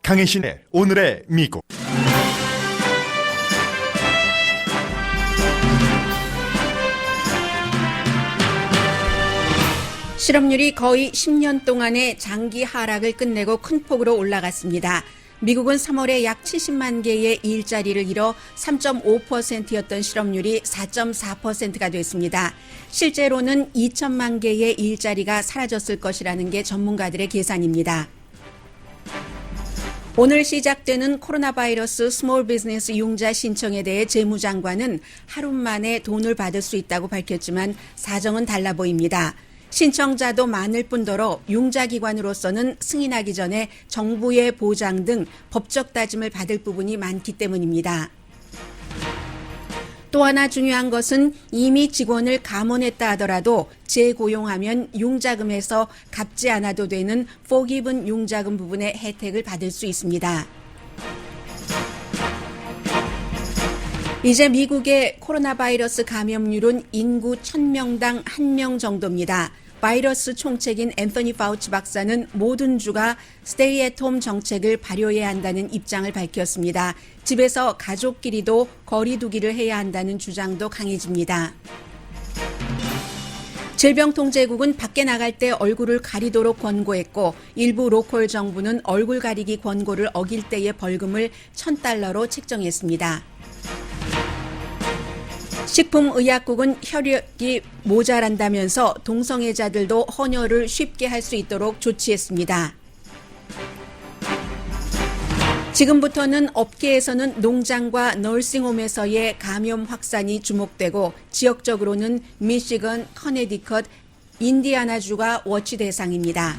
강혜신의 오늘의 미국. 실업률이 거의 10년 동안의 장기 하락을 끝내고 큰 폭으로 올라갔습니다. 미국은 3월에 약 70만 개의 일자리를 잃어 3.5%였던 실업률이 4.4%가 됐습니다. 실제로는 2천만 개의 일자리가 사라졌을 것이라는 게 전문가들의 계산입니다. 오늘 시작되는 코로나 바이러스 스몰 비즈니스 융자 신청에 대해 재무장관은 하루 만에 돈을 받을 수 있다고 밝혔지만 사정은 달라 보입니다. 신청자도 많을 뿐더러 융자기관으로서는 승인하기 전에 정부의 보장 등 법적 다짐을 받을 부분이 많기 때문입니다. 또 하나 중요한 것은 이미 직원을 감원했다 하더라도 재고용하면 융자금에서 갚지 않아도 되는 forgiven 융자금 부분의 혜택을 받을 수 있습니다. 이제 미국의 코로나 바이러스 감염률은 인구 1000명당 1명 정도입니다. 바이러스 총책인 앤서니 파우치 박사는 모든 주가 스테이 앳 홈 정책을 발효해야 한다는 입장을 밝혔습니다. 집에서 가족끼리도 거리 두기를 해야 한다는 주장도 강해집니다. 질병통제국은 밖에 나갈 때 얼굴을 가리도록 권고했고 일부 로컬 정부는 얼굴 가리기 권고를 어길 때의 벌금을 $1,000로 책정했습니다. 식품의약국은 혈액이 모자란다면서 동성애자들도 헌혈을 쉽게 할 수 있도록 조치했습니다. 지금부터는 업계에서는 농장과 너싱홈에서의 감염 확산이 주목되고 지역적으로는 미시건, 커네디컷, 인디아나주가 워치 대상입니다.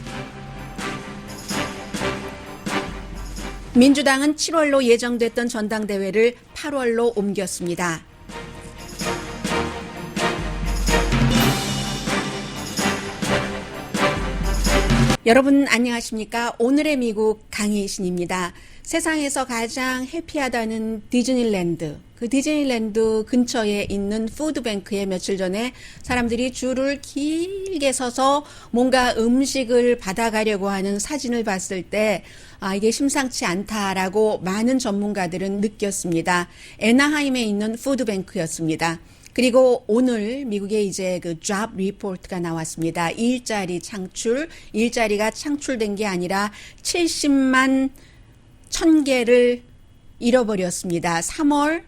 민주당은 7월로 예정됐던 전당대회를 8월로 옮겼습니다. 여러분 안녕하십니까? 오늘의 미국 강희신입니다. 세상에서 가장 해피하다는 디즈니랜드, 그 디즈니랜드 근처에 있는 푸드뱅크에 며칠 전에 사람들이 줄을 길게 서서 뭔가 음식을 받아가려고 하는 사진을 봤을 때 이게 심상치 않다라고 많은 전문가들은 느꼈습니다. 애나하임에 있는 푸드뱅크였습니다. 그리고 오늘 미국에 이제 그 job report가 나왔습니다. 일자리가 창출된 게 아니라 70만 1000개를 잃어버렸습니다. 3월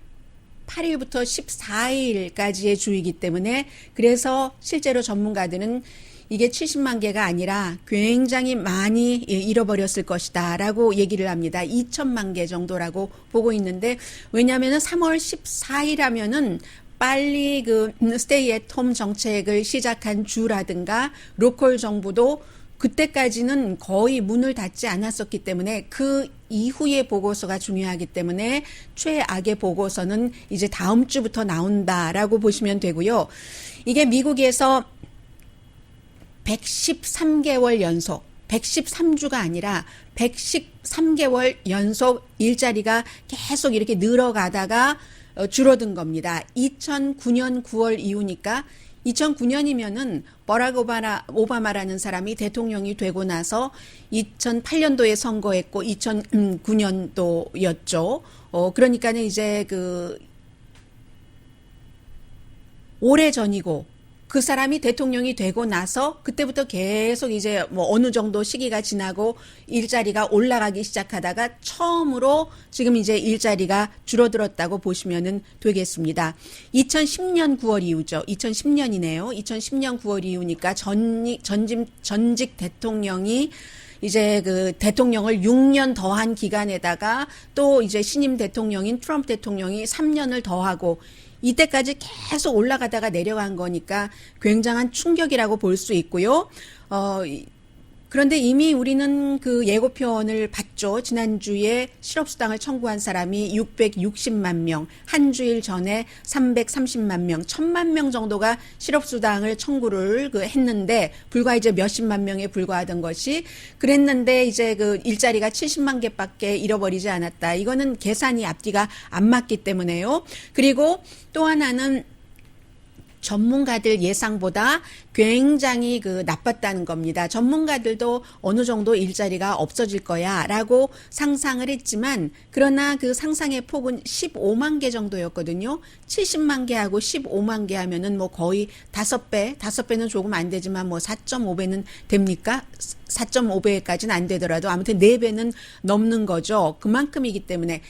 8일부터 14일까지의 주이기 때문에 그래서 실제로 전문가들은 이게 70만 개가 아니라 굉장히 많이 잃어버렸을 것이다 라고 얘기를 합니다. 2천만 개 정도라고 보고 있는데 왜냐하면 3월 14일 하면은 빨리 그 스테이 앳 홈 정책을 시작한 주라든가 로컬 정부도 그때까지는 거의 문을 닫지 않았었기 때문에 그 이후의 보고서가 중요하기 때문에 최악의 보고서는 이제 다음 주부터 나온다라고 보시면 되고요. 이게 미국에서 113개월 연속 113주가 아니라 113개월 연속 일자리가 계속 이렇게 늘어가다가 줄어든 겁니다. 2009년 9월 이후니까 2009년이면은 버락 오바마라는 사람이 대통령이 되고 나서 2008년도에 선거했고 2009년도였죠. 그러니까는 이제 그 오래전이고 그 사람이 대통령이 되고 나서 그때부터 계속 이제 뭐 어느 정도 시기가 지나고 일자리가 올라가기 시작하다가 처음으로 지금 이제 일자리가 줄어들었다고 보시면 되겠습니다. 2010년 9월 이후죠. 2010년이네요. 2010년 9월 이후니까 전직 대통령이 이제 그 대통령을 6년 더한 기간에다가 또 이제 신임 대통령인 트럼프 대통령이 3년을 더하고 이때까지 계속 올라가다가 내려간 거니까 굉장한 충격이라고 볼 수 있고요. 그런데 이미 우리는 그 예고편을 봤죠. 지난주에 실업수당을 청구한 사람이 660만 명, 한 주일 전에 330만 명, 1000만 명 정도가 실업수당을 청구를 했는데 불과 이제 몇십만 명에 불과하던 것이 그랬는데 이제 그 일자리가 70만 개밖에 잃어버리지 않았다. 이거는 계산이 앞뒤가 안 맞기 때문에요. 그리고 또 하나는 전문가들 예상보다 굉장히 나빴다는 겁니다. 전문가들도 어느 정도 일자리가 없어질 거야라고 상상을 했지만 그러나 그 상상의 폭은 15만 개 정도였거든요. 70만 개하고 15만 개 하면은 뭐 거의 5배는 조금 안 되지만 뭐 4.5배는 됩니까? 4.5배까지는 안 되더라도 아무튼 4배는 넘는 거죠. 그만큼이기 때문에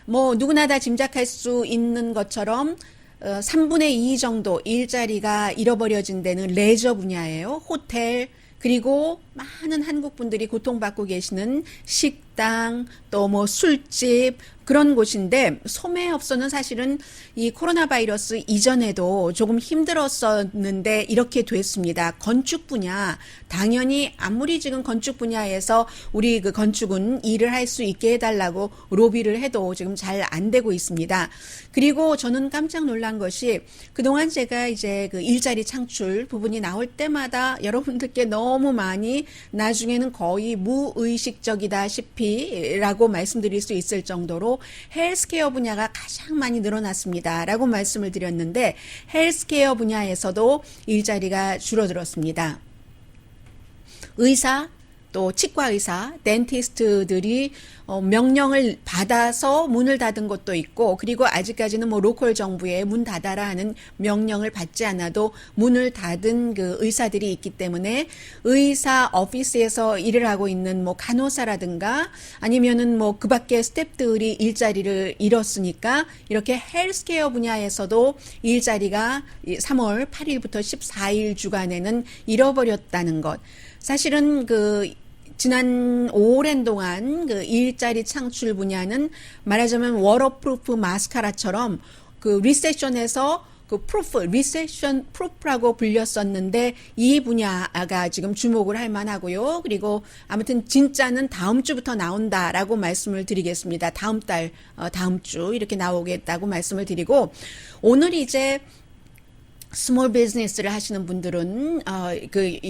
뭐 누구나 다 짐작할 수 있는 것처럼 3분의 2 정도 일자리가 잃어버려진 데는 레저 분야예요. 호텔, 그리고 많은 한국 분들이 고통받고 계시는 식당, 또 뭐 술집, 그런 곳인데 소매업소는 사실은 이 코로나 바이러스 이전에도 조금 힘들었었는데 이렇게 됐습니다. 건축 분야, 당연히 아무리 지금 건축 분야에서 우리 그 건축은 일을 할 수 있게 해달라고 로비를 해도 지금 잘 안 되고 있습니다. 그리고 저는 깜짝 놀란 것이 그동안 제가 이제 그 일자리 창출 부분이 나올 때마다 여러분들께 너무 많이 나중에는 거의 무의식적이다시피 라고 말씀드릴 수 있을 정도로 헬스케어 분야가 가장 많이 늘어났습니다 라고 말씀을 드렸는데 헬스케어 분야에서도 일자리가 줄어들었습니다. 의사, 또 치과의사, 덴티스트들이 명령을 받아서 문을 닫은 것도 있고 그리고 아직까지는 뭐 로컬 정부에 문 닫아라 하는 명령을 받지 않아도 문을 닫은 그 의사들이 있기 때문에 의사 오피스에서 일을 하고 있는 뭐 간호사라든가 아니면은 뭐 그 밖에 스태프들이 일자리를 잃었으니까 이렇게 헬스케어 분야에서도 일자리가 3월 8일부터 14일 주간에는 잃어버렸다는 것. 사실은 지난 오랜 동안 그 일자리 창출 분야는 말하자면 워터프루프 마스카라처럼 그 리세션에서 리세션 프루프라고 불렸었는데 이 분야가 지금 주목을 할 만하고요. 그리고 아무튼 진짜는 다음 주부터 나온다라고 말씀을 드리겠습니다. 다음 주 이렇게 나오겠다고 말씀을 드리고 오늘 이제 스몰 비즈니스를 하시는 분들은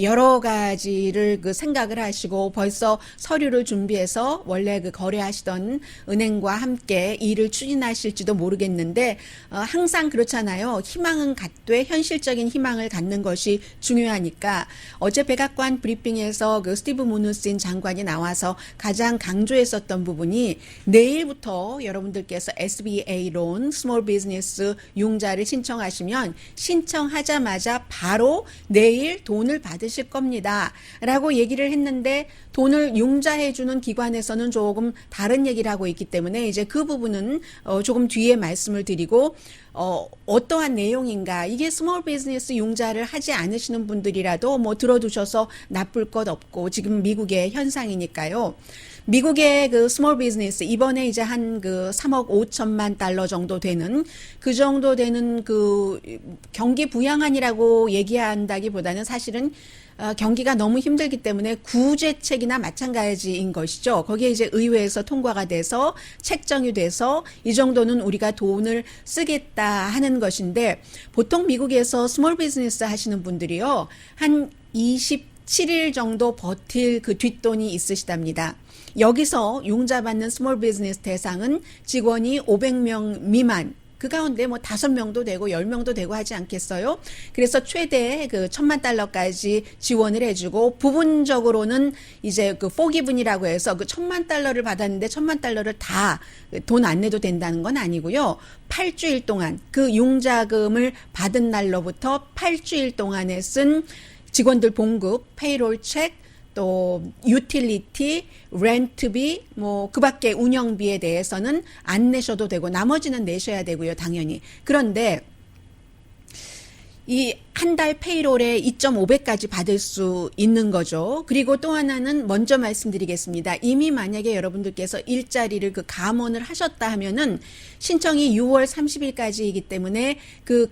여러 가지를 생각을 하시고 벌써 서류를 준비해서 원래 거래하시던 은행과 함께 일을 추진하실지도 모르겠는데 항상 그렇잖아요. 희망은 갖되 현실적인 희망을 갖는 것이 중요하니까 어제 백악관 브리핑에서 스티브 무누신 장관이 나와서 가장 강조했었던 부분이 내일부터 여러분들께서 SBA 론 스몰 비즈니스 융자를 신청하시면 신청하자마자 바로 내일 돈을 받으실 겁니다. 라고 얘기를 했는데 돈을 융자해주는 기관에서는 조금 다른 얘기를 하고 있기 때문에 이제 그 부분은 조금 뒤에 말씀을 드리고 어떠한 내용인가 이게 스몰 비즈니스 융자를 하지 않으시는 분들이라도 뭐 들어두셔서 나쁠 것 없고 지금 미국의 현상이니까요. 미국의 스몰 비즈니스 이번에 이제 한 3억 5천만 달러 정도 되는 그 정도 되는 경기 부양안이라고 얘기한다기보다는 사실은 경기가 너무 힘들기 때문에 구제책이나 마찬가지인 것이죠. 거기에 이제 의회에서 통과가 돼서 책정이 돼서 이 정도는 우리가 돈을 쓰겠다 하는 것인데 보통 미국에서 스몰 비즈니스 하시는 분들이요. 한 27일 정도 버틸 뒷돈이 있으시답니다. 여기서 융자받는 스몰 비즈니스 대상은 직원이 500명 미만 그 가운데 뭐 5명도 되고 10명도 되고 하지 않겠어요? 그래서 최대 1,000만 달러까지 지원을 해주고 부분적으로는 이제 포기분이라고 해서 1,000만 달러를 받았는데 1,000만 달러를 다 돈 안 내도 된다는 건 아니고요. 8주일 동안 융자금을 받은 날로부터 8주일 동안에 쓴 직원들 봉급, 페이롤 책, 또 유틸리티, 렌트비, 뭐 그 밖에 운영비에 대해서는 안 내셔도 되고 나머지는 내셔야 되고요, 당연히. 그런데 이 한 달 페이롤에 2.5배까지 받을 수 있는 거죠. 그리고 또 하나는 먼저 말씀드리겠습니다. 이미 만약에 여러분들께서 일자리를 감원을 하셨다 하면은 신청이 6월 30일까지이기 때문에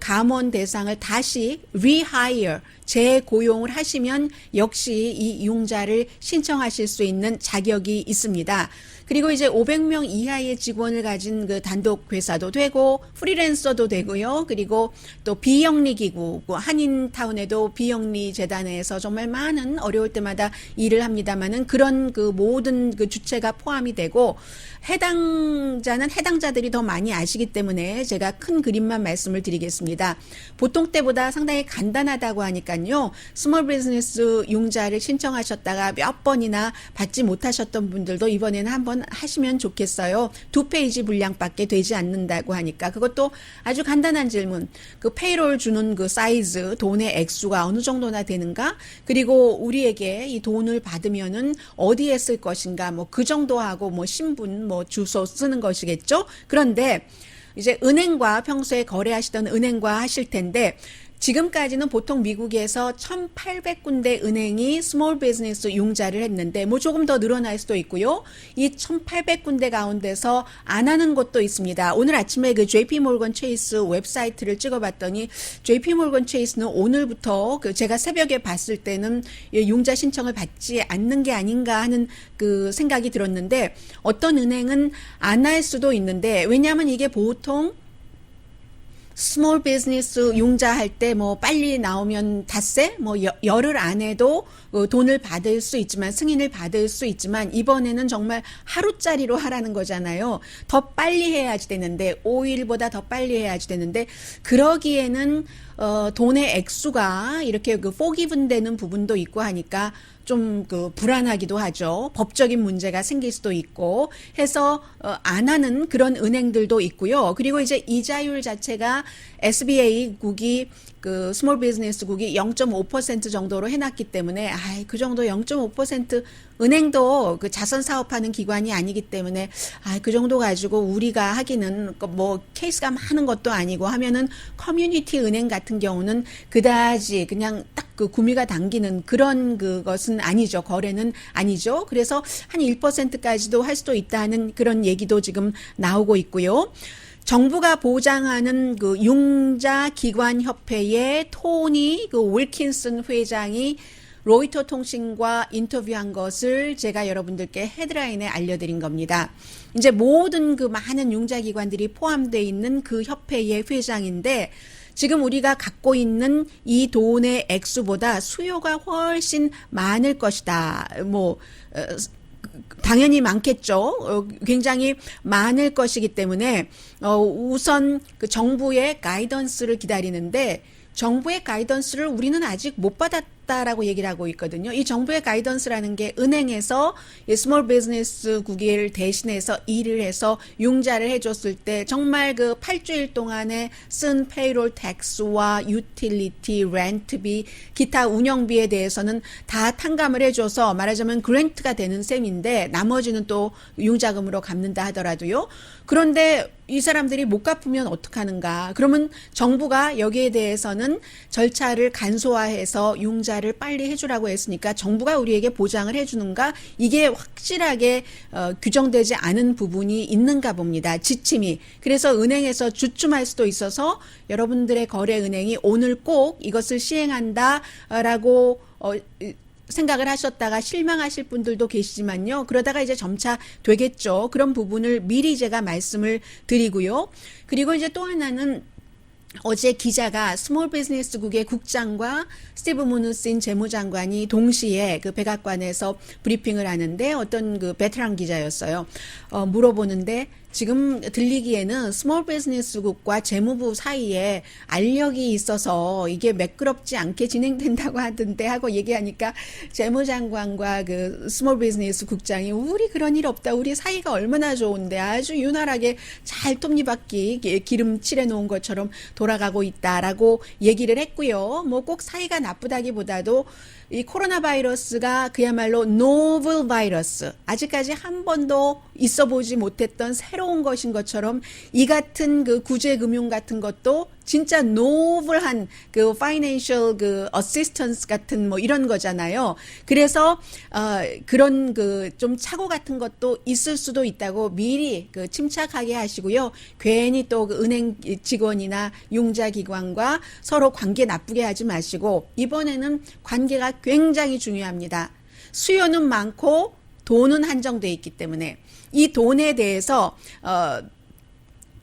감원 대상을 다시 rehire 재고용을 하시면 역시 이 융자를 신청하실 수 있는 자격이 있습니다. 그리고 이제 500명 이하의 직원을 가진 그 단독 회사도 되고 프리랜서도 되고요. 그리고 또 비영리 기구, 한인타운에도 비영리 재단에서 정말 많은 어려울 때마다 일을 합니다만은 그런 그 모든 그 주체가 포함이 되고 해당자는 해당자들이 더 많이 아시기 때문에 제가 큰 그림만 말씀을 드리겠습니다. 보통 때보다 상당히 간단하다고 하니까요. 스몰 비즈니스 융자를 신청하셨다가 몇 번이나 받지 못하셨던 분들도 이번에는 한번 하시면 좋겠어요. 2페이지 분량밖에 되지 않는다고 하니까 그것도 아주 간단한 질문. 그 페이롤 주는 그 사이즈, 돈의 액수가 어느 정도나 되는가? 그리고 우리에게 이 돈을 받으면은 어디에 쓸 것인가? 뭐 그 정도하고 뭐 신분, 뭐 주소 쓰는 것이겠죠? 그런데 이제 은행과 평소에 거래하시던 은행과 하실 텐데 지금까지는 보통 미국에서 1,800군데 은행이 스몰 비즈니스 융자를 했는데 뭐 조금 더 늘어날 수도 있고요. 이 1,800군데 가운데서 안 하는 곳도 있습니다. 오늘 아침에 그 JP 모건 체이스 웹사이트를 찍어봤더니 JP 모건 체이스는 오늘부터 그 제가 새벽에 봤을 때는 융자 신청을 받지 않는 게 아닌가 하는 그 생각이 들었는데 어떤 은행은 안 할 수도 있는데 왜냐하면 이게 보통 스몰 비즈니스 융자 할 때 뭐 빨리 나오면 닷새 뭐 열흘 안에도 돈을 받을 수 있지만 승인을 받을 수 있지만 이번에는 정말 하루짜리로 하라는 거잖아요. 더 빨리 해야지 되는데 5일보다 더 빨리 해야지 되는데 그러기에는 돈의 액수가 이렇게 그 포기분 되는 부분도 있고 하니까 좀 그 불안하기도 하죠. 법적인 문제가 생길 수도 있고 해서 안 하는 그런 은행들도 있고요. 그리고 이제 이자율 자체가 SBA국이 그 스몰 비즈니스국이 0.5% 정도로 해놨기 때문에 그 정도 0.5% 은행도 그 자선 사업하는 기관이 아니기 때문에 그 정도 가지고 우리가 하기는 뭐 케이스가 많은 것도 아니고 하면은 커뮤니티 은행 같은 경우는 그다지 그냥 딱 그 구미가 당기는 그런 그것은 아니죠. 거래는 아니죠. 그래서 한 1%까지도 할 수도 있다는 그런 얘기도 지금 나오고 있고요. 정부가 보장하는 그 융자 기관 협회의 토니 그 윌킨슨 회장이 로이터 통신과 인터뷰한 것을 제가 여러분들께 헤드라인에 알려드린 겁니다. 이제 모든 그 많은 융자 기관들이 포함되어 있는 그 협회의 회장인데 지금 우리가 갖고 있는 이 돈의 액수보다 수요가 훨씬 많을 것이다. 당연히 많겠죠. 굉장히 많을 것이기 때문에 우선 그 정부의 가이던스를 기다리는데 정부의 가이던스를 우리는 아직 못 받았다라고 얘기를 하고 있거든요. 이 정부의 가이던스라는 게 은행에서 스몰 비즈니스 국을 대신해서 일을 해서 융자를 해줬을 때 정말 그 8주일 동안에 쓴 페이롤 텍스와 유틸리티, 렌트비, 기타 운영비에 대해서는 다 탕감을 해줘서 말하자면 그랜트가 되는 셈인데 나머지는 또 융자금으로 갚는다 하더라도요. 그런데 이 사람들이 못 갚으면 어떡하는가? 그러면 정부가 여기에 대해서는 절차를 간소화해서 융자를 빨리 해주라고 했으니까 정부가 우리에게 보장을 해주는가? 이게 확실하게 규정되지 않은 부분이 있는가 봅니다. 지침이. 그래서 은행에서 주춤할 수도 있어서 여러분들의 거래은행이 오늘 꼭 이것을 시행한다라고 생각을 하셨다가 실망하실 분들도 계시지만요. 그러다가 이제 점차 되겠죠. 그런 부분을 미리 제가 말씀을 드리고요. 그리고 이제 또 하나는 어제 기자가 스몰 비즈니스국의 국장과 스티브 무누신 재무장관이 동시에 그 백악관에서 브리핑을 하는데 어떤 그 베테랑 기자였어요. 물어보는데 지금 들리기에는 스몰 비즈니스국과 재무부 사이에 알력이 있어서 이게 매끄럽지 않게 진행된다고 하던데 하고 얘기하니까 재무장관과 그 스몰 비즈니스 국장이 우리 그런 일 없다. 우리 사이가 얼마나 좋은데 아주 유난하게 잘 톱니바퀴 기름 칠해 놓은 것처럼 돌아가고 있다라고 얘기를 했고요. 뭐 꼭 사이가 나쁘다기보다도 이 코로나 바이러스가 그야말로 노블 바이러스, 아직까지 한 번도 있어 보지 못했던 새로운 새로운 것인 것처럼 이 같은 그 구제금융 같은 것도 진짜 노블한 그 파이낸셜 그 어시스턴스 같은 뭐 이런 거잖아요. 그래서 그런 그 좀 착오 같은 것도 있을 수도 있다고 미리 그 침착하게 하시고요. 괜히 또 그 은행 직원이나 융자기관과 서로 관계 나쁘게 하지 마시고 이번에는 관계가 굉장히 중요합니다. 수요는 많고 돈은 한정돼 있기 때문에 이 돈에 대해서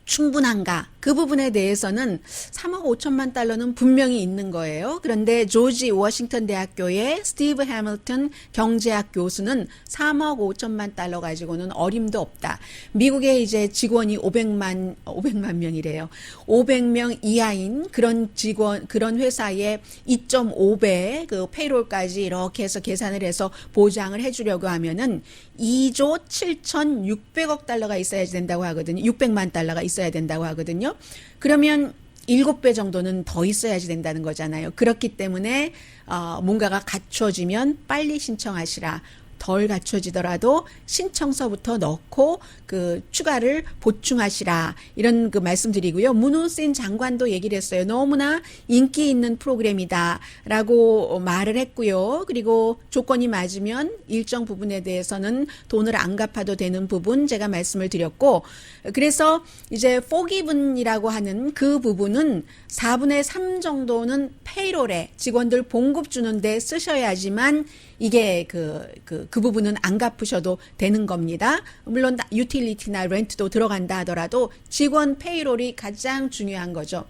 충분한가? 그 부분에 대해서는 3억 5천만 달러는 분명히 있는 거예요. 그런데 조지 워싱턴 대학교의 스티브 해밀턴 경제학 교수는 3억 5천만 달러 가지고는 어림도 없다. 미국의 이제 직원이 500만 명이래요. 500명 이하인 그런 직원, 그런 회사의 2.5배 그 페이롤까지 이렇게 해서 계산을 해서 보장을 해주려고 하면은 2조 7,600억 달러가 있어야 된다고 하거든요. 600만 달러가 있어야 된다고 하거든요. 그러면 7배 정도는 더 있어야지 된다는 거잖아요. 그렇기 때문에 뭔가가 갖춰지면 빨리 신청하시라. 덜 갖춰지더라도 신청서부터 넣고 그 추가를 보충하시라. 이런 그 말씀드리고요. 문호신 장관도 얘기를 했어요. 너무나 인기 있는 프로그램이다라고 말을 했고요. 그리고 조건이 맞으면 일정 부분에 대해서는 돈을 안 갚아도 되는 부분 제가 말씀을 드렸고, 그래서 이제 forgiven이라고 하는 그 부분은 4분의 3 정도는 페이롤에 직원들 봉급 주는데 쓰셔야지만 이게 그 부분은 안 갚으셔도 되는 겁니다. 물론 유틸리티나 렌트도 들어간다 하더라도 직원 페이롤이 가장 중요한 거죠.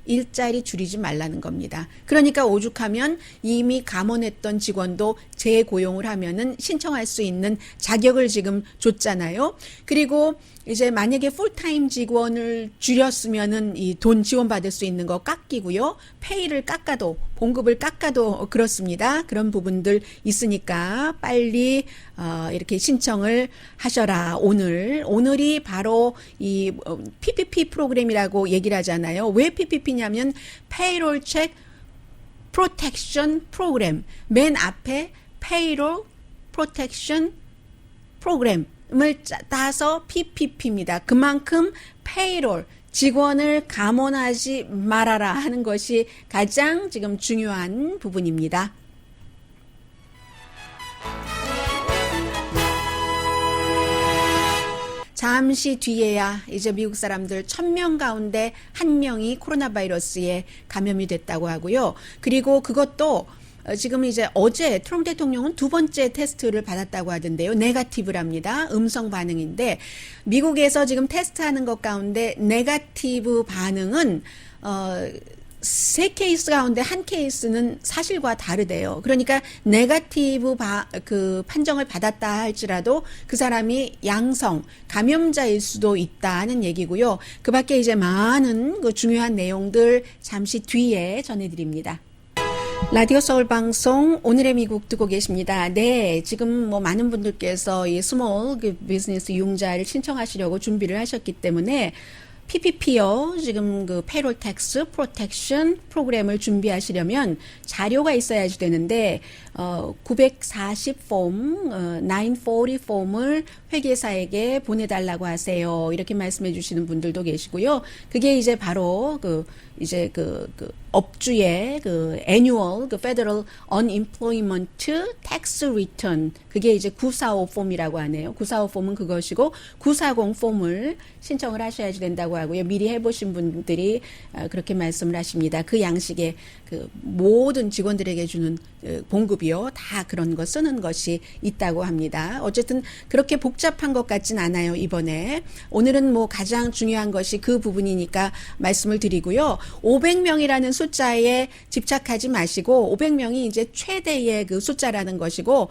일자리 줄이지 말라는 겁니다. 그러니까 오죽하면 이미 감원했던 직원도 재고용을 하면은 신청할 수 있는 자격을 지금 줬잖아요. 그리고 이제 만약에 풀타임 직원을 줄였으면은 이 돈 지원받을 수 있는 거 깎이고요. 페이를 깎아도, 봉급을 깎아도 그렇습니다. 그런 부분들 있으니까 빨리 이렇게 신청을 하셔라. 오늘이 바로 이 PPP 프로그램이라고 얘기를 하잖아요. 왜 PPP냐면 Payroll Check Protection Program. 맨 앞에 Payroll Protection Program. 을 따서 PPP입니다. 그만큼 페이롤, 직원을 감원하지 말아라 하는 것이 가장 지금 중요한 부분입니다. 잠시 뒤에야 이제 미국 사람들 1,000명 가운데 1명이 코로나 바이러스에 감염이 됐다고 하고요. 그리고 그것도 지금 이제 어제 트럼프 대통령은 2번째 테스트를 받았다고 하던데요. 네거티브랍니다. 음성 반응인데 미국에서 지금 테스트하는 것 가운데 네거티브 반응은 3케이스 가운데 1케이스는 사실과 다르대요. 그러니까 네거티브 그 판정을 받았다 할지라도 그 사람이 양성, 감염자일 수도 있다는 얘기고요. 그 밖에 이제 많은 그 중요한 내용들 잠시 뒤에 전해드립니다. 라디오 서울 방송 오늘의 미국 듣고 계십니다. 네, 지금 뭐 많은 분들께서 이 스몰 그 비즈니스 융자를 신청하시려고 준비를 하셨기 때문에 PPP요. 지금 그 페이롤 텍스 프로텍션 프로그램을 준비하시려면 자료가 있어야지 되는데 940 폼, 940 폼을 회계사에게 보내달라고 하세요. 이렇게 말씀해 주시는 분들도 계시고요. 그게 이제 바로 그 업주의 그 annual 그 federal unemployment tax return 그게 이제 945 폼이라고 하네요. 945 폼은 그것이고 940 폼을 신청을 하셔야지 된다고 하고요. 미리 해보신 분들이 그렇게 말씀을 하십니다. 그 양식의 그 모든 직원들에게 주는 봉급이요. 다 그런 거 쓰는 것이 있다고 합니다. 어쨌든 그렇게 복잡한 것 같진 않아요. 이번에. 오늘은 뭐 가장 중요한 것이 그 부분이니까 말씀을 드리고요. 500명이라는 숫자에 집착하지 마시고 500명이 이제 최대의 그 숫자라는 것이고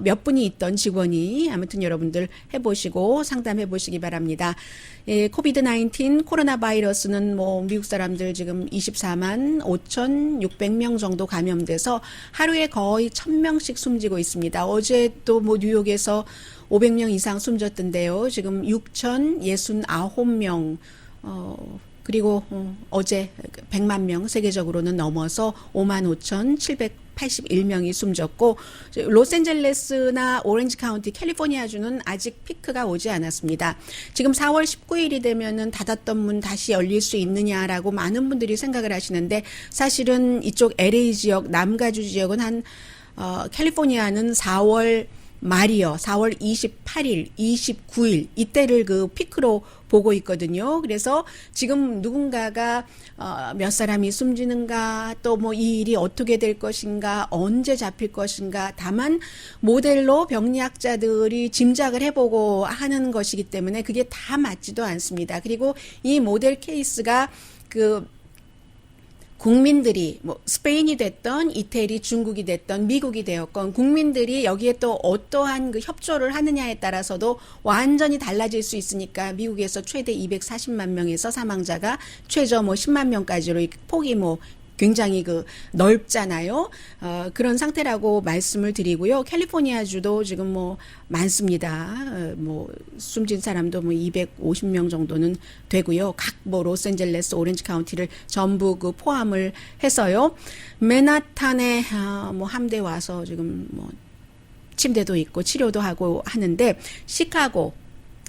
몇 분이 있던 직원이 아무튼 여러분들 해보시고 상담해 보시기 바랍니다. 예, 코비드-19 코로나 바이러스는 뭐 미국 사람들 지금 24만 5,600명 정도 감염돼서 하루에 거의 1,000명씩 숨지고 있습니다. 어제 또 뭐 뉴욕에서 500명 이상 숨졌던데요. 지금 6,069명 그리고 어제 100만 명 세계적으로는 넘어서 55,700 181명이 숨졌고 로스앤젤레스나 오렌지 카운티, 캘리포니아주는 아직 피크가 오지 않았습니다. 지금 4월 19일이 되면은 닫았던 문 다시 열릴 수 있느냐라고 많은 분들이 생각을 하시는데 사실은 이쪽 LA 지역, 남가주 지역은 캘리포니아는 4월 말이요. 4월 28일, 29일 이때를 그 피크로 보고 있거든요. 그래서 지금 누군가가 몇 사람이 숨지는가, 또 뭐 이 일이 어떻게 될 것인가, 언제 잡힐 것인가, 다만 모델로 병리학자들이 짐작을 해보고 하는 것이기 때문에 그게 다 맞지도 않습니다. 그리고 이 모델 케이스가 국민들이 뭐 스페인이 됐던 이태리, 중국이 됐던 미국이 되었건 국민들이 여기에 또 어떠한 그 협조를 하느냐에 따라서도 완전히 달라질 수 있으니까 미국에서 최대 240만 명에서 사망자가 최저 뭐 10만 명까지로 폭이 뭐 굉장히 넓잖아요. 그런 상태라고 말씀을 드리고요. 캘리포니아주도 지금 뭐 많습니다. 뭐 숨진 사람도 뭐 250명 정도는 되고요. 각 뭐 로스앤젤레스, 오렌지 카운티를 전부 포함을 해서요. 맨하탄에 뭐 함대 와서 지금 뭐 침대도 있고 치료도 하고 하는데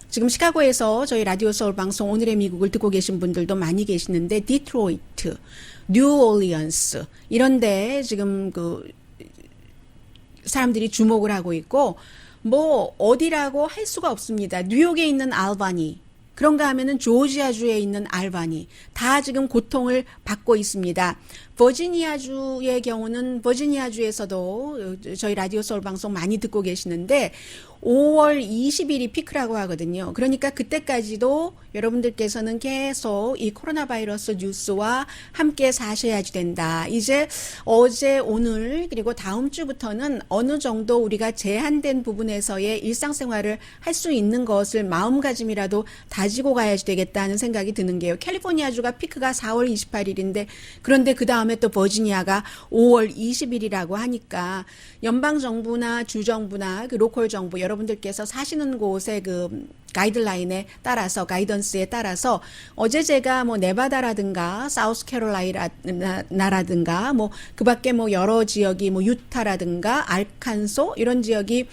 지금 시카고에서 저희 라디오 서울 방송 오늘의 미국을 듣고 계신 분들도 많이 계시는데 디트로이트, 뉴올리언스 이런데 지금 사람들이 주목을 하고 있고 뭐 어디라고 할 수가 없습니다. 뉴욕에 있는 알바니, 그런가 하면은 조지아주에 있는 알바니 다 지금 고통을 받고 있습니다. 버지니아주의 경우는 버지니아주에서도 저희 라디오 서울 방송 많이 듣고 계시는데 5월 20일이 피크라고 하거든요. 그러니까 그때까지도 여러분들께서는 계속 이 코로나 바이러스 뉴스와 함께 사셔야지 된다. 이제 어제, 오늘 그리고 다음 주부터는 어느 정도 우리가 제한된 부분에서의 일상생활을 할 수 있는 것을 마음가짐이라도 다지고 가야지 되겠다는 생각이 드는 게요. 캘리포니아주가 피크가 4월 28일인데 그런데 그 다음에 또 버지니아가 5월 20일이라고 하니까 연방정부나 주정부나 로컬 정부 여러분들께서 사시는 곳의 가이드라인에 따라서, 가이던스에 따라서 어제 제가 뭐 네바다라든가 사우스캐롤라이나라든가 뭐 그 밖에 뭐 여러 지역이 뭐 유타라든가 알칸소 이런 지역이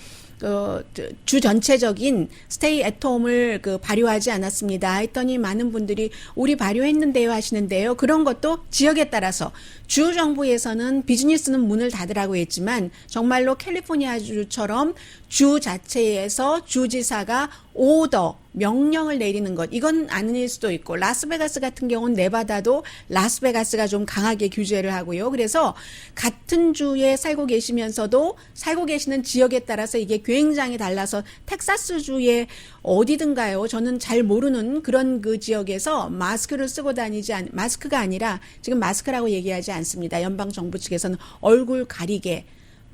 주 전체적인 스테이 앳홈을 발효하지 않았습니다. 했더니 많은 분들이 우리 발효했는데요 하시는데요. 그런 것도 지역에 따라서 주 정부에서는 비즈니스는 문을 닫으라고 했지만 정말로 캘리포니아주처럼 주 자체에서 주지사가 오더, 명령을 내리는 것, 이건 아닐 수도 있고, 라스베가스 같은 경우는 네바다도 라스베가스가 좀 강하게 규제를 하고요. 그래서 같은 주에 살고 계시면서도 살고 계시는 지역에 따라서 이게 굉장히 달라서 텍사스주에 어디든가요. 저는 잘 모르는 그런 지역에서 마스크를 쓰고 마스크가 아니라 지금 마스크라고 얘기하지 않습니다. 연방정부 측에서는 얼굴 가리개,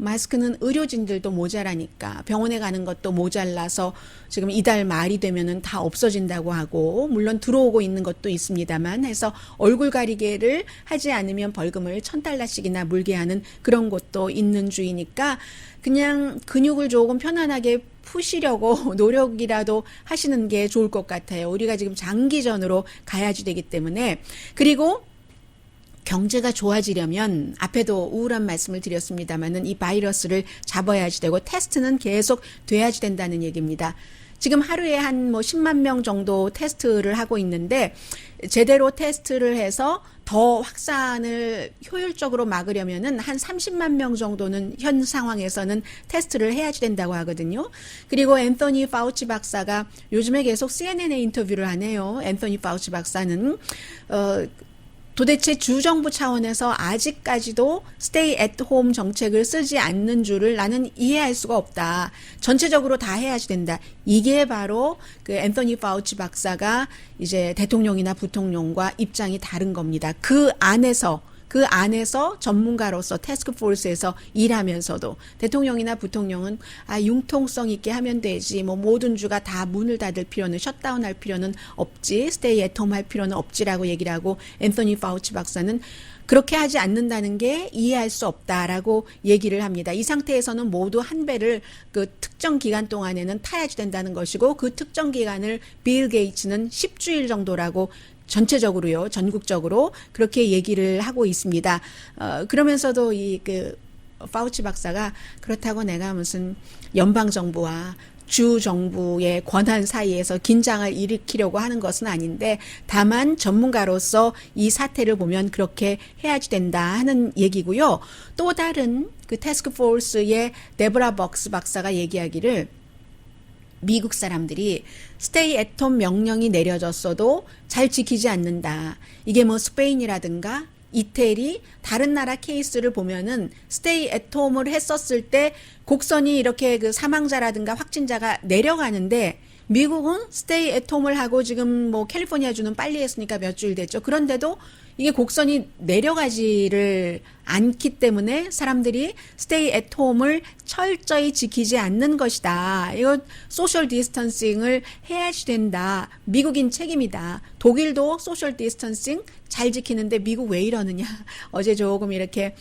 마스크는 의료진들도 모자라니까 병원에 가는 것도 모자라서 지금 이달 말이 되면은 다 없어진다고 하고, 물론 들어오고 있는 것도 있습니다만 해서 얼굴 가리개를 하지 않으면 벌금을 $1,000씩이나 물게 하는 그런 곳도 있는 주이니까 그냥 근육을 조금 편안하게 푸시려고 노력이라도 하시는 게 좋을 것 같아요. 우리가 지금 장기전으로 가야지 되기 때문에. 그리고 경제가 좋아지려면 앞에도 우울한 말씀을 드렸습니다만은 이 바이러스를 잡아야지 되고 테스트는 계속 돼야지 된다는 얘기입니다. 지금 하루에 한 10만 명 정도 테스트를 하고 있는데 제대로 테스트를 해서 더 확산을 효율적으로 막으려면은 한 30만 명 정도는 현 상황에서는 테스트를 해야지 된다고 하거든요. 그리고 앤서니 파우치 박사가 요즘에 계속 CNN에 인터뷰를 하네요. 앤서니 파우치 박사는 도대체 주정부 차원에서 아직까지도 스테이 앳 홈 정책을 쓰지 않는 줄을 나는 이해할 수가 없다. 전체적으로 다 해야지 된다. 이게 바로 앤서니 파우치 박사가 이제 대통령이나 부통령과 입장이 다른 겁니다. 그 안에서 전문가로서 태스크포스에서 일하면서도 대통령이나 부통령은 융통성 있게 하면 되지, 모든 주가 다 문을 닫을 필요는, 셧다운할 필요는 없지, 스테이 앳홈 할 필요는 없지라고 얘기를 하고, 앤서니 파우치 박사는 그렇게 하지 않는다는 게 이해할 수 없다라고 얘기를 합니다. 이 상태에서는 모두 한 배를 특정 기간 동안에는 타야지 된다는 것이고, 그 특정 기간을 빌 게이츠는 10주일 정도라고 전체적으로요, 전국적으로 그렇게 얘기를 하고 있습니다. 그러면서도 파우치 박사가 그렇다고 내가 무슨 연방 정부와 주 정부의 권한 사이에서 긴장을 일으키려고 하는 것은 아닌데 다만 전문가로서 이 사태를 보면 그렇게 해야지 된다 하는 얘기고요. 또 다른 그 태스크포스의 데보라 벅스 박사가 얘기하기를 미국 사람들이 스테이 애톰 명령이 내려졌어도 잘 지키지 않는다. 이게 뭐 스페인이라든가 이태리 다른 나라 케이스를 보면은 스테이 애톰을 했었을 때 곡선이 이렇게 그 사망자라든가 확진자가 내려가는데 미국은 스테이 애톰을 하고 지금 뭐 캘리포니아주는 빨리 했으니까 몇 주일 됐죠. 그런데도 이게 곡선이 내려가지를 않기 때문에 사람들이 스테이 애톰을 철저히 지키지 않는 것이다. 이거 소셜 디스턴싱을 해야지 된다. 미국인 책임이다. 독일도 소셜 디스턴싱 잘 지키는데 미국 왜 이러느냐. 어제 조금 이렇게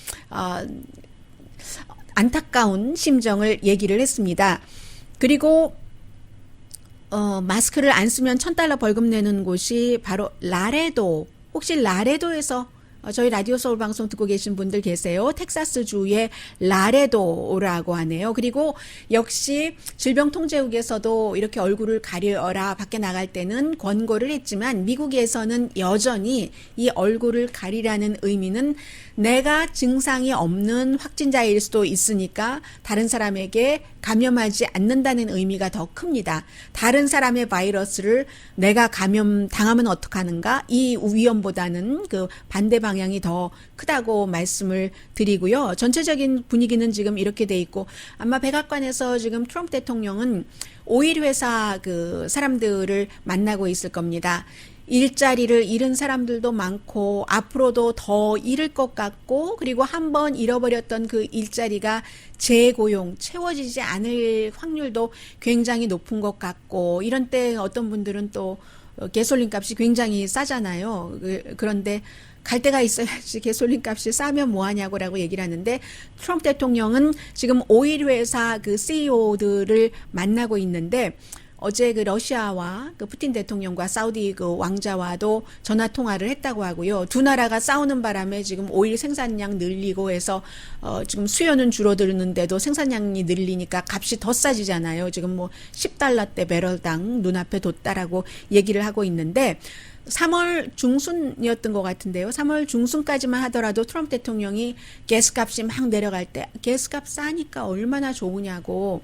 안타까운 심정을 얘기를 했습니다. 그리고 마스크를 안 쓰면 $1,000 벌금 내는 곳이 바로 라레도. 혹시 라레도에서 저희 라디오 서울 방송 듣고 계신 분들 계세요? 텍사스주의 라레도라고 하네요. 그리고 역시 질병통제국에서도 이렇게 얼굴을 가려라 밖에 나갈 때는 권고를 했지만 미국에서는 여전히 이 얼굴을 가리라는 의미는 내가 증상이 없는 확진자일 수도 있으니까 다른 사람에게 감염하지 않는다는 의미가 더 큽니다. 다른 사람의 바이러스를 내가 감염당하면 어떡하는가? 이 위험보다는 그 반대 방향이 더 크다고 말씀을 드리고요. 전체적인 분위기는 지금 이렇게 돼 있고 아마 백악관에서 지금 트럼프 대통령은 오일 회사 그 사람들을 만나고 있을 겁니다. 일자리를 잃은 사람들도 많고 앞으로도 더 잃을 것 같고 그리고 한번 잃어버렸던 그 일자리가 재고용, 채워지지 않을 확률도 굉장히 높은 것 같고 이런 때 어떤 분들은 또 가솔린 값이 굉장히 싸잖아요. 그런데 갈 데가 있어야지 가솔린 값이 싸면 뭐하냐고라고 얘기를 하는데 트럼프 대통령은 지금 오일 회사 그 CEO들을 만나고 있는데 어제 그 러시아와 그 푸틴 대통령과 사우디 그 왕자와도 전화 통화를 했다고 하고요. 두 나라가 싸우는 바람에 지금 오일 생산량 늘리고 해서 지금 수요는 줄어드는데도 생산량이 늘리니까 값이 더 싸지잖아요. 지금 뭐 $10대 배럴당 눈앞에 뒀다라고 얘기를 하고 있는데 3월 중순이었던 것 같은데요. 3월 중순까지만 하더라도 트럼프 대통령이 가스값이 막 내려갈 때 가스값 싸니까 얼마나 좋으냐고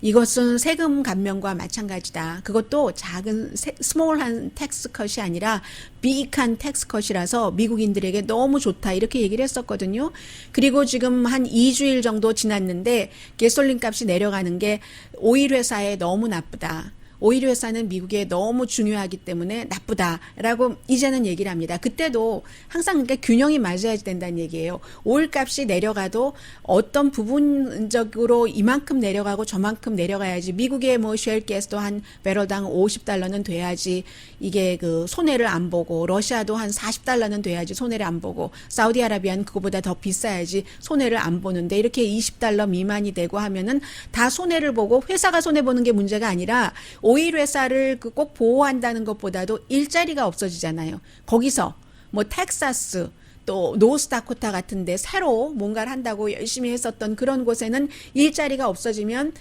이것은 세금 감면과 마찬가지다. 그것도 작은 스몰한 텍스 컷이 아니라 빅한 텍스 컷이라서 미국인들에게 너무 좋다. 이렇게 얘기를 했었거든요. 그리고 지금 한 2주일 정도 지났는데 가솔린 값이 내려가는 게 오일 회사에 너무 나쁘다. 오일 회사는 미국에 너무 중요하기 때문에 나쁘다라고 이제는 얘기를 합니다. 그때도 항상 그러니까 균형이 맞아야 된다는 얘기예요. 오일 값이 내려가도 어떤 부분적으로 이만큼 내려가고 저만큼 내려가야지 미국의 뭐 쉘 가스도 한 배럴당 $50는 돼야지 이게 그 손해를 안 보고 러시아도 한 $40는 돼야지 손해를 안 보고 사우디아라비아는 그거보다 더 비싸야지 손해를 안 보는데 이렇게 $20 미만이 되고 하면은 다 손해를 보고 회사가 손해 보는 게 문제가 아니라 오일 회사를 꼭 보호한다는 것보다도 일자리가 없어지잖아요. 거기서 뭐 텍사스 또 노스다코타 같은데 새로 뭔가를 한다고 열심히 했었던 그런 곳에는 일자리가 없어지면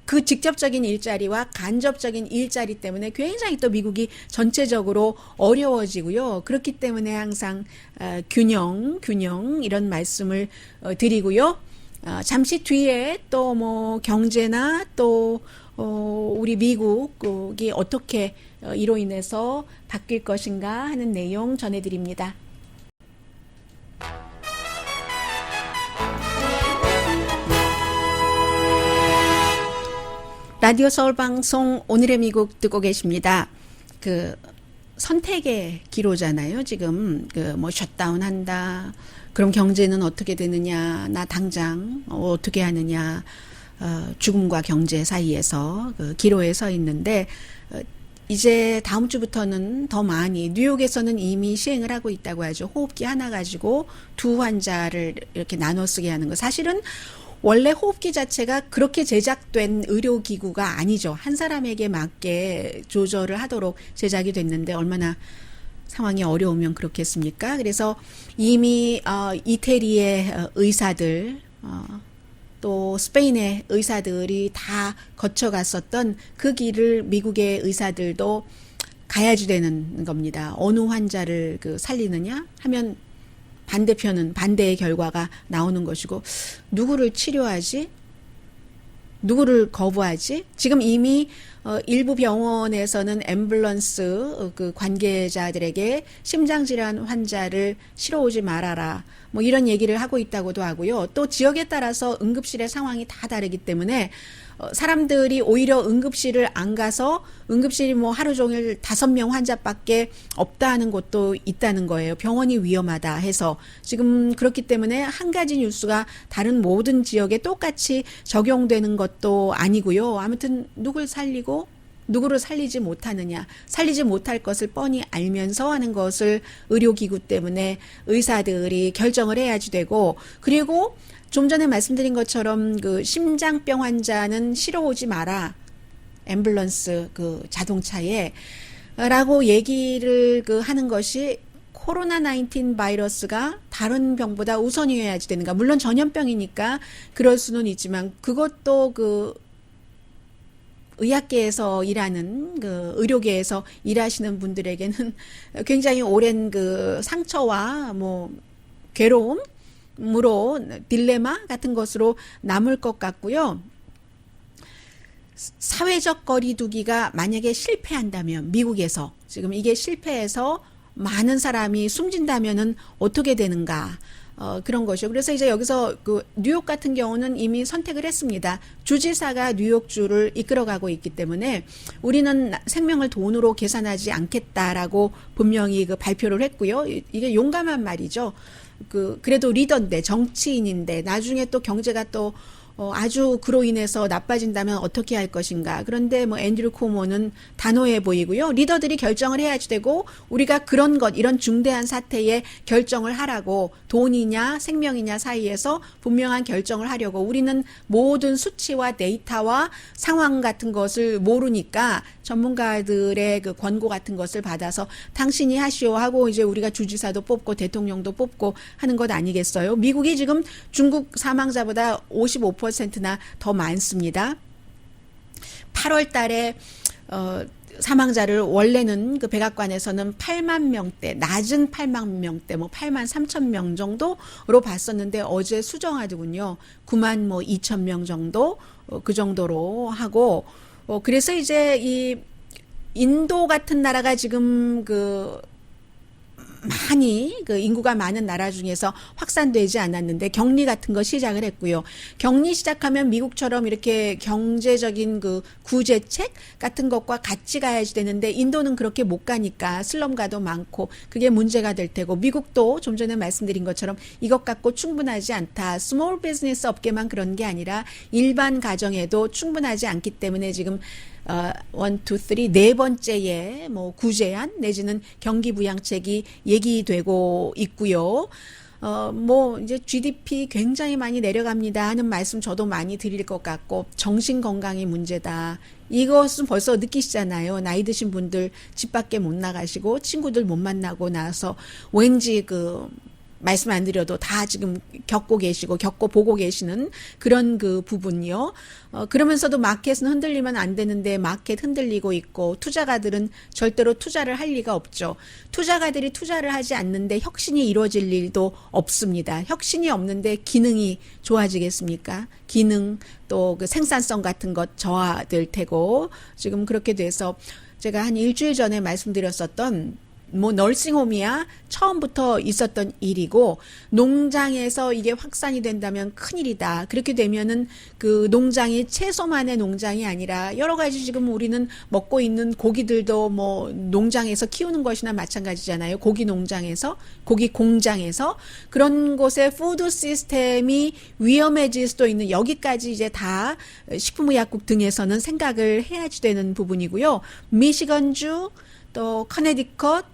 그 직접적인 일자리와 간접적인 일자리 때문에 굉장히 또 미국이 전체적으로 어려워지고요. 그렇기 때문에 항상 균형 이런 말씀을 드리고요. 잠시 뒤에 또 뭐 경제나 또 우리 미국이 어떻게 이로 인해서 바뀔 것인가 하는 내용 전해드립니다. 라디오 서울 방송 오늘의 미국 듣고 계십니다. 그 선택의 기로잖아요. 지금 그 뭐 셧다운 한다. 그럼 경제는 어떻게 되느냐? 나 당장 어떻게 하느냐? 죽음과 경제 사이에서 그 기로에 서 있는데 이제 다음 주부터는 더 많이 뉴욕에서는 이미 시행을 하고 있다고 하죠. 호흡기 하나 가지고 두 환자를 이렇게 나눠 쓰게 하는 거. 사실은 원래 호흡기 자체가 그렇게 제작된 의료기구가 아니죠. 한 사람에게 맞게 조절을 하도록 제작이 됐는데 얼마나 상황이 어려우면 그렇겠습니까? 그래서 이미 이태리의 의사들 또 스페인의 의사들이 다 거쳐갔었던 그 길을 미국의 의사들도 가야지 되는 겁니다. 어느 환자를 살리느냐 하면 반대편은 반대의 결과가 나오는 것이고, 누구를 치료하지? 누구를 거부하지? 지금 이미 일부 병원에서는 앰뷸런스 관계자들에게 심장질환 환자를 실어오지 말아라, 뭐 이런 얘기를 하고 있다고도 하고요. 또 지역에 따라서 응급실의 상황이 다 다르기 때문에 사람들이 오히려 응급실을 안 가서 응급실이 뭐 하루 종일 5명 환자밖에 없다 하는 곳도 있다는 거예요. 병원이 위험하다 해서. 지금 그렇기 때문에 한 가지 뉴스가 다른 모든 지역에 똑같이 적용되는 것도 아니고요. 아무튼 누굴 살리고 누구를 살리지 못하느냐, 살리지 못할 것을 뻔히 알면서 하는 것을 의료기구 때문에 의사들이 결정을 해야지 되고, 그리고 좀 전에 말씀드린 것처럼 심장병 환자는 실어오지 마라, 앰뷸런스 자동차에 라고 얘기를 하는 것이 코로나 19 바이러스가 다른 병보다 우선이어야지 되는가. 물론 전염병이니까 그럴 수는 있지만, 그것도 의학계에서 일하는 의료계에서 일하시는 분들에게는 굉장히 오랜 상처와 뭐 괴로움으로 딜레마 같은 것으로 남을 것 같고요. 사회적 거리두기가 만약에 실패한다면, 미국에서 지금 이게 실패해서 많은 사람이 숨진다면은 어떻게 되는가? 그런 것이요. 그래서 이제 여기서 뉴욕 같은 경우는 이미 선택을 했습니다. 주지사가 뉴욕주를 이끌어가고 있기 때문에 우리는 생명을 돈으로 계산하지 않겠다라고 분명히 발표를 했고요. 이게 용감한 말이죠. 그래도 리더인데, 정치인인데, 나중에 또 경제가 또 아주 그로 인해서 나빠진다면 어떻게 할 것인가. 그런데 뭐 앤드류 쿠오모는 단호해 보이고요. 리더들이 결정을 해야지 되고, 우리가 그런 것, 이런 중대한 사태에 결정을 하라고, 돈이냐 생명이냐 사이에서 분명한 결정을 하려고, 우리는 모든 수치와 데이터와 상황 같은 것을 모르니까 전문가들의 권고 같은 것을 받아서 당신이 하시오 하고 이제 우리가 주지사도 뽑고 대통령도 뽑고 하는 것 아니겠어요? 미국이 지금 중국 사망자보다 55%나 더 많습니다. 8월 달에 사망자를 원래는 백악관에서는 8만 명대, 낮은 8만 명대, 뭐 8만 3천 명 정도로 봤었는데, 어제 수정하더군요. 9만 뭐 2천 명 정도, 그 정도로 하고, 그래서 이제 이 인도 같은 나라가 지금 많이 인구가 많은 나라 중에서 확산되지 않았는데 격리 같은 거 시작을 했고요. 격리 시작하면 미국처럼 이렇게 경제적인 구제책 같은 것과 같이 가야지 되는데, 인도는 그렇게 못 가니까 슬럼가도 많고 그게 문제가 될 테고, 미국도 좀 전에 말씀드린 것처럼 이것 갖고 충분하지 않다. 스몰 비즈니스 업계만 그런 게 아니라 일반 가정에도 충분하지 않기 때문에 지금 1, 2, 3, 네 번째의 뭐 구제안 내지는 경기 부양책이 얘기되고 있고요. 뭐 이제 GDP 굉장히 많이 내려갑니다 하는 말씀 저도 많이 드릴 것 같고, 정신 건강이 문제다. 이것은 벌써 느끼시잖아요. 나이 드신 분들 집 밖에 못 나가시고 친구들 못 만나고 나서 왠지 말씀 안 드려도 다 지금 겪고 계시고 겪고 계시는 그런 부분이요. 그러면서도 마켓은 흔들리면 안 되는데 마켓 흔들리고 있고, 투자가들은 절대로 투자를 할 리가 없죠. 투자가들이 투자를 하지 않는데 혁신이 이루어질 일도 없습니다. 혁신이 없는데 기능이 좋아지겠습니까? 기능 또 생산성 같은 것 저하될 테고, 지금 그렇게 돼서 제가 한 일주일 전에 말씀드렸었던 뭐 널싱홈이야 처음부터 있었던 일이고, 농장에서 이게 확산이 된다면 큰일이다. 그렇게 되면은 농장이 채소만의 농장이 아니라 여러 가지 지금 우리는 먹고 있는 고기들도 뭐 농장에서 키우는 것이나 마찬가지잖아요. 고기 농장에서, 고기 공장에서, 그런 곳에 푸드 시스템이 위험해질 수도 있는, 여기까지 이제 다 식품의약국 등에서는 생각을 해야지 되는 부분이고요. 미시건주, 또 커네디컷,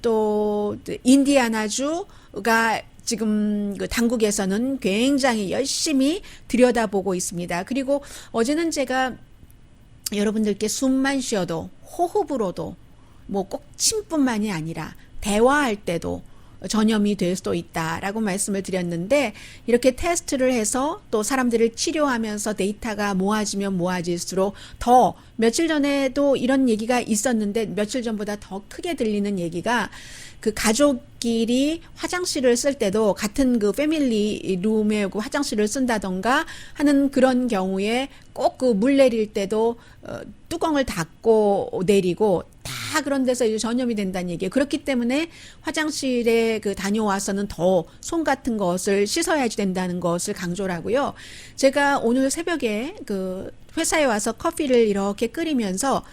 또 인디아나주가 지금 당국에서는 굉장히 열심히 들여다보고 있습니다. 그리고 어제는 제가 여러분들께 숨만 쉬어도, 호흡으로도, 뭐 꼭 침뿐만이 아니라 대화할 때도 전염이 될 수도 있다라고 말씀을 드렸는데 이렇게 테스트를 해서 또 사람들을 치료하면서 데이터가 모아지면 모아질수록 더 며칠 전에도 이런 얘기가 있었는데 며칠 전보다 더 크게 들리는 얘기가 그 가족끼리 화장실을 쓸 때도 같은 그 패밀리 룸에 그 화장실을 쓴다던가 하는 그런 경우에 꼭 그 물 내릴 때도 뚜껑을 닫고 내리고 다 그런 데서 이제 전염이 된다는 얘기예요. 그렇기 때문에 화장실에 그 다녀와서는 더 손 같은 것을 씻어야지 된다는 것을 강조를 하고요. 제가 오늘 새벽에 그 회사에 와서 커피를 끓이면서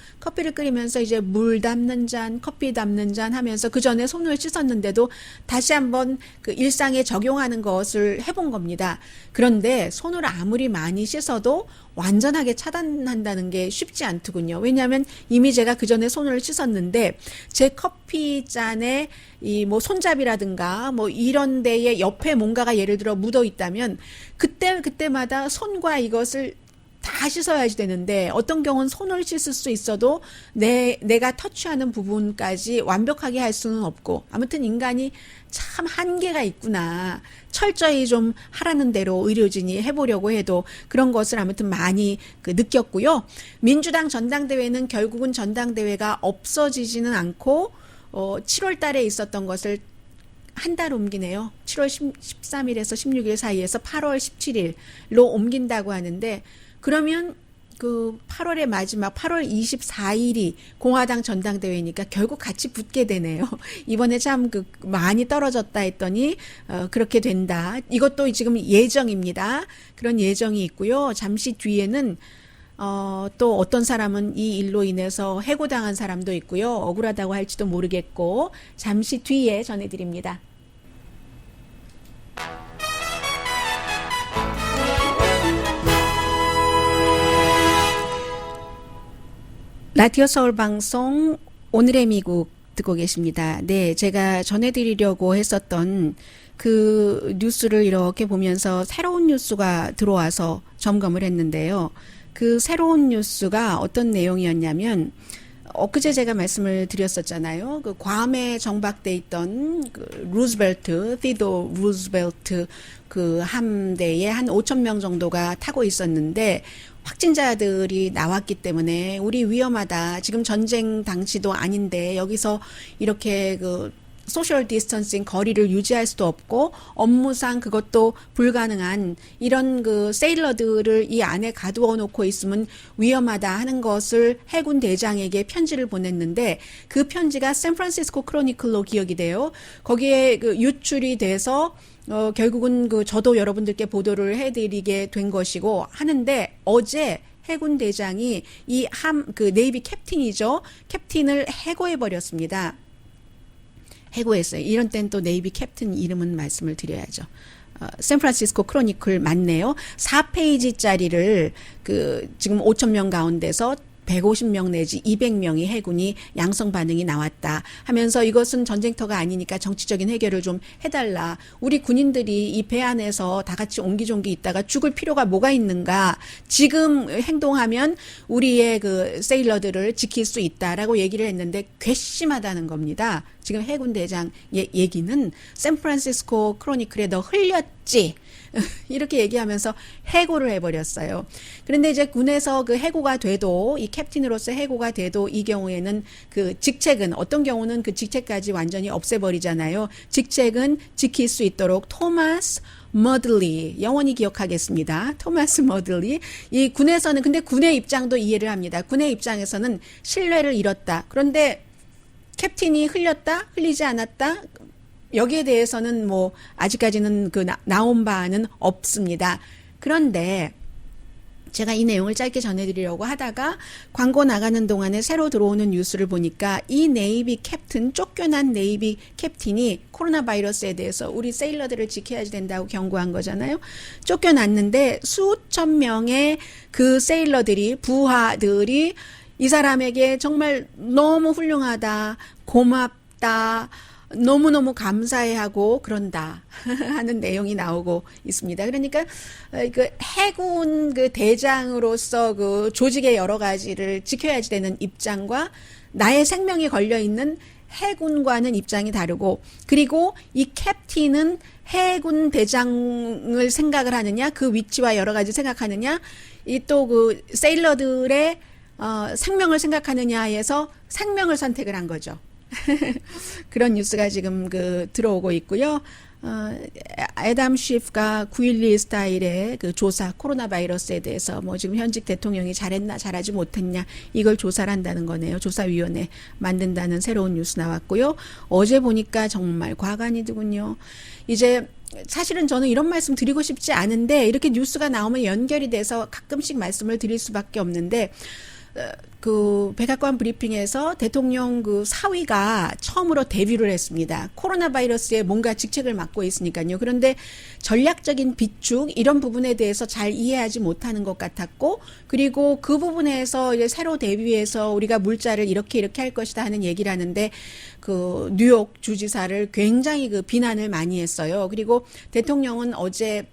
이제 물 담는 잔, 커피 담는 잔 하면서 그 전에 손을 씻었는데도 다시 한번 그 일상에 적용하는 것을 해본 겁니다. 그런데 손을 아무리 많이 씻어도 완전하게 차단한다는 게 쉽지 않더군요. 왜냐하면 이미 제가 그 전에 손을 씻었는데 제 커피 잔에 이 뭐 손잡이라든가 뭐 이런 데에 옆에 뭔가가 예를 들어 묻어 있다면 그때마다 손과 이것을 다 씻어야지 되는데 어떤 경우는 손을 씻을 수 있어도 내가 터치하는 부분까지 완벽하게 할 수는 없고 아무튼 인간이 참 한계가 있구나. 철저히 좀 하라는 대로 의료진이 해보려고 해도 그런 것을 아무튼 많이 느꼈고요. 민주당 전당대회는 결국은 전당대회가 없어지지는 않고 7월 달에 있었던 것을 한 달 옮기네요. 7월 13일에서 16일 사이에서 8월 17일로 옮긴다고 하는데 그러면 그 8월의 마지막 8월 24일이 공화당 전당대회니까 결국 같이 붙게 되네요. 이번에 참 많이 떨어졌다 했더니 그렇게 된다. 이것도 지금 예정입니다. 그런 예정이 있고요. 잠시 뒤에는 또 어떤 사람은 이 일로 인해서 해고당한 사람도 있고요. 억울하다고 할지도 모르겠고 잠시 뒤에 전해드립니다. 라디오 서울 방송 오늘의 미국 듣고 계십니다. 네, 제가 전해드리려고 했었던 그 뉴스를 이렇게 보면서 새로운 뉴스가 들어와서 점검을 했는데요. 그 새로운 뉴스가 어떤 내용이었냐면 엊그제 제가 말씀을 드렸었잖아요. 그 괌에 정박돼 있던 그 루즈벨트, 티도 루즈벨트 그 함대에 한 5천 명 정도가 타고 있었는데 확진자들이 나왔기 때문에 우리 위험하다. 지금 전쟁 당시도 아닌데 여기서 이렇게 그 소셜 디스턴싱 거리를 유지할 수도 없고 업무상 그것도 불가능한 이런 그 세일러들을 이 안에 가두어 놓고 있으면 위험하다 하는 것을 해군 대장에게 편지를 보냈는데 그 편지가 샌프란시스코 크로니클로 기억이 돼요. 거기에 그 유출이 돼서 결국은 저도 여러분들께 보도를 해드리게 된 것이고 하는데 어제 해군 대장이 이 그 네이비 캡틴이죠. 캡틴을 해고해 버렸습니다. 해고했어요. 이런 땐 또 네이비 캡틴 이름은 말씀을 드려야죠. 샌프란시스코 크로니클 맞네요. 4페이지짜리를 지금 5천 명 가운데서 150명 내지 200명의 해군이 양성 반응이 나왔다 하면서 이것은 전쟁터가 아니니까 정치적인 해결을 좀 해달라. 우리 군인들이 이 배 안에서 다 같이 옹기종기 있다가 죽을 필요가 뭐가 있는가. 지금 행동하면 우리의 그 세일러들을 지킬 수 있다라고 얘기를 했는데 괘씸하다는 겁니다. 지금 해군 대장의 얘기는 샌프란시스코 크로니클에 너 흘렸지. 이렇게 얘기하면서 해고를 해버렸어요. 그런데 이제 군에서 그 해고가 돼도 이 캡틴으로서 해고가 돼도 이 경우에는 그 직책은 어떤 경우는 그 직책까지 완전히 없애버리잖아요. 직책은 지킬 수 있도록 토마스 머들리 영원히 기억하겠습니다. 토마스 머들리 이 군에서는 근데 군의 입장도 이해를 합니다. 군의 입장에서는 신뢰를 잃었다. 그런데 캡틴이 흘렸다? 흘리지 않았다? 여기에 대해서는 뭐 아직까지는 나온 바는 없습니다. 그런데 제가 이 내용을 짧게 전해드리려고 하다가 광고 나가는 동안에 새로 들어오는 뉴스를 보니까 이 네이비 캡틴, 쫓겨난 네이비 캡틴이 코로나 바이러스에 대해서 우리 세일러들을 지켜야 된다고 경고한 거잖아요. 쫓겨났는데 수천 명의 그 세일러들이, 부하들이 이 사람에게 정말 너무 훌륭하다, 고맙다, 너무너무 감사해하고 그런다 하는 내용이 나오고 있습니다. 그러니까 그 해군 그 대장으로서 그 조직의 여러 가지를 지켜야지 되는 입장과 나의 생명이 걸려 있는 해군과는 입장이 다르고, 그리고 이 캡틴은 해군 대장을 생각을 하느냐, 그 위치와 여러 가지 생각하느냐, 이 또 그 세일러들의 생명을 생각하느냐에서 생명을 선택을 한 거죠. 그런 뉴스가 지금 들어오고 있고요. 애담 쉬프가 9.12 스타일의 그 조사, 코로나 바이러스에 대해서 뭐 지금 현직 대통령이 잘했나 잘하지 못했냐 이걸 조사를 한다는 거네요. 조사위원회 만든다는 새로운 뉴스 나왔고요. 어제 보니까 정말 과간이더군요. 이제 사실은 저는 이런 말씀 드리고 싶지 않은데 이렇게 뉴스가 나오면 연결이 돼서 가끔씩 말씀을 드릴 수밖에 없는데, 그 백악관 브리핑에서 대통령 그 사위가 처음으로 데뷔를 했습니다. 코로나 바이러스에 뭔가 직책을 맡고 있으니까요. 그런데 전략적인 비축 이런 부분에 대해서 잘 이해하지 못하는 것 같았고, 그리고 그 부분에서 이제 새로 데뷔해서 우리가 물자를 이렇게 할 것이다 하는 얘기를 하는데, 그 뉴욕 주지사를 굉장히 그 비난을 많이 했어요. 그리고 대통령은 어제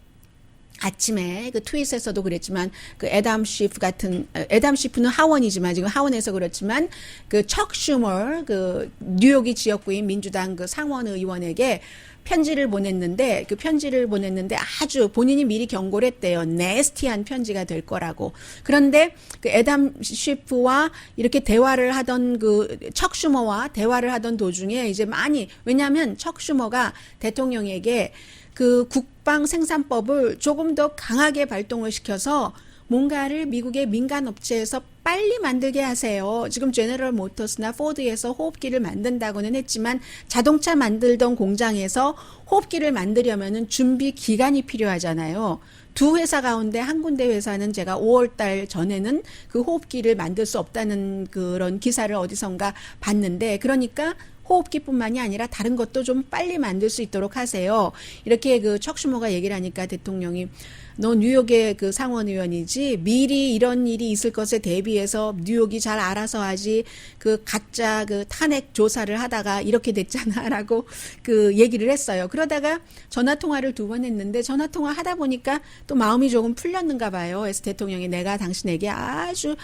아침에 그 트윗에서도 그랬지만 그 애담 쉬프 같은, 애담 쉬프는 하원이지만 지금 하원에서 그렇지만 그 척 슈머 그 뉴욕이 지역구인 민주당 그 상원 의원에게 편지를 보냈는데, 그 편지를 보냈는데 아주 본인이 미리 경고를 했대요. 네스티한 편지가 될 거라고. 그런데 그 애담 쉬프와 이렇게 대화를 하던 그 척 슈머와 대화를 하던 도중에 이제 많이, 왜냐하면 척 슈머가 대통령에게 그 국방 생산법을 조금 더 강하게 발동을 시켜서 뭔가를 미국의 민간 업체에서 빨리 만들게 하세요. 지금 제너럴 모터스나 포드에서 호흡기를 만든다고는 했지만 자동차 만들던 공장에서 호흡기를 만들려면은 준비 기간이 필요하잖아요. 두 회사 가운데 한 군데 회사는 제가 5월 달 전에는 그 호흡기를 만들 수 없다는 그런 기사를 어디선가 봤는데, 그러니까 호흡기뿐만이 아니라 다른 것도 좀 빨리 만들 수 있도록 하세요. 이렇게 그 척 슈머가 얘기를 하니까 대통령이, 너 뉴욕의 그 상원 의원이지 미리 이런 일이 있을 것에 대비해서 뉴욕이 잘 알아서 하지 그 가짜 그 탄핵 조사를 하다가 이렇게 됐잖아라고 그 얘기를 했어요. 그러다가 전화 통화를 2번 했는데 전화 통화 하다 보니까 또 마음이 조금 풀렸는가 봐요. 그래서 대통령이 내가 당신에게 아주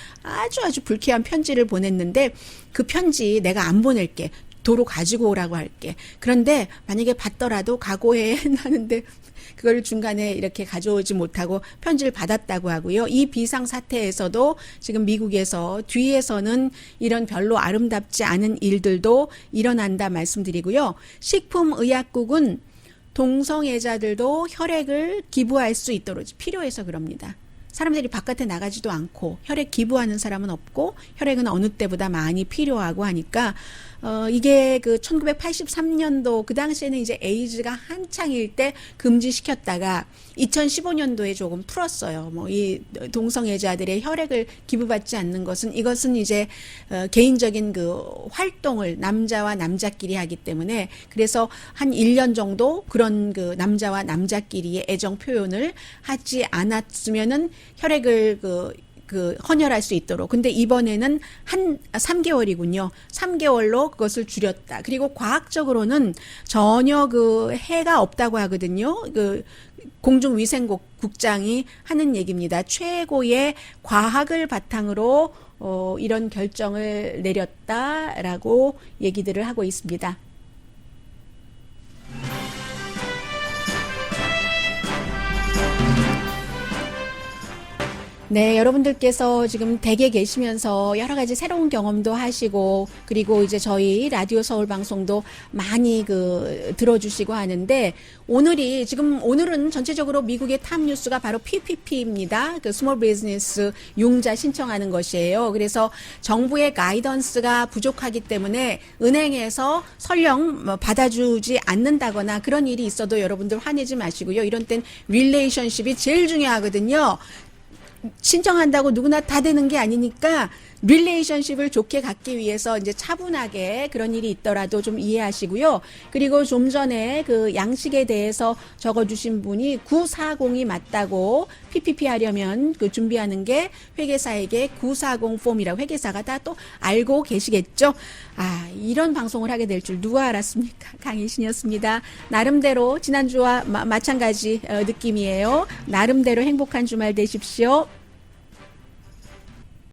불쾌한 편지를 보냈는데 그 편지 내가 안 보낼게. 도로 가지고 오라고 할게. 그런데 만약에 받더라도 각오해 하는데 그걸 중간에 이렇게 가져오지 못하고 편지를 받았다고 하고요. 이 비상 사태에서도 지금 미국에서 뒤에서는 이런 별로 아름답지 않은 일들도 일어난다 말씀드리고요. 식품의약국은 동성애자들도 혈액을 기부할 수 있도록 필요해서 그럽니다. 사람들이 바깥에 나가지도 않고 혈액 기부하는 사람은 없고 혈액은 어느 때보다 많이 필요하고 하니까 이게 그 1983년도 그 당시에는 이제 에이즈가 한창일 때 금지시켰다가 2015년도에 조금 풀었어요. 뭐 이 동성애자들의 혈액을 기부받지 않는 것은, 이것은 이제 개인적인 그 활동을 남자와 남자끼리 하기 때문에, 그래서 한 1년 정도 그런 그 남자와 남자끼리의 애정 표현을 하지 않았으면은 혈액을 헌혈할 수 있도록. 근데 이번에는 한 3개월이군요. 3개월로 그것을 줄였다. 그리고 과학적으로는 전혀 그 해가 없다고 하거든요. 그 공중위생국장이 하는 얘기입니다. 최고의 과학을 바탕으로 이런 결정을 내렸다라고 얘기들을 하고 있습니다. 네, 여러분들께서 지금 댁에 계시면서 여러 가지 새로운 경험도 하시고, 그리고 이제 저희 라디오 서울 방송도 많이 들어주시고 하는데, 오늘은 전체적으로 미국의 탑 뉴스가 바로 PPP입니다. 그 스몰 비즈니스 융자 신청하는 것이에요. 그래서 정부의 가이던스가 부족하기 때문에 은행에서 설령 받아주지 않는다거나 그런 일이 있어도 여러분들 화내지 마시고요. 이런 땐 릴레이션십이 제일 중요하거든요. 신청한다고 누구나 다 되는 게 아니니까 릴레이션십을 좋게 갖기 위해서 이제 차분하게 그런 일이 있더라도 좀 이해하시고요. 그리고 좀 전에 그 양식에 대해서 적어주신 분이 940이 맞다고 PPP 하려면 그 준비하는 게 회계사에게 940 폼이라고, 회계사가 다 또 알고 계시겠죠. 이런 방송을 하게 될 줄 누가 알았습니까? 강희신이었습니다. 나름대로 지난주와 마찬가지 느낌이에요. 나름대로 행복한 주말 되십시오.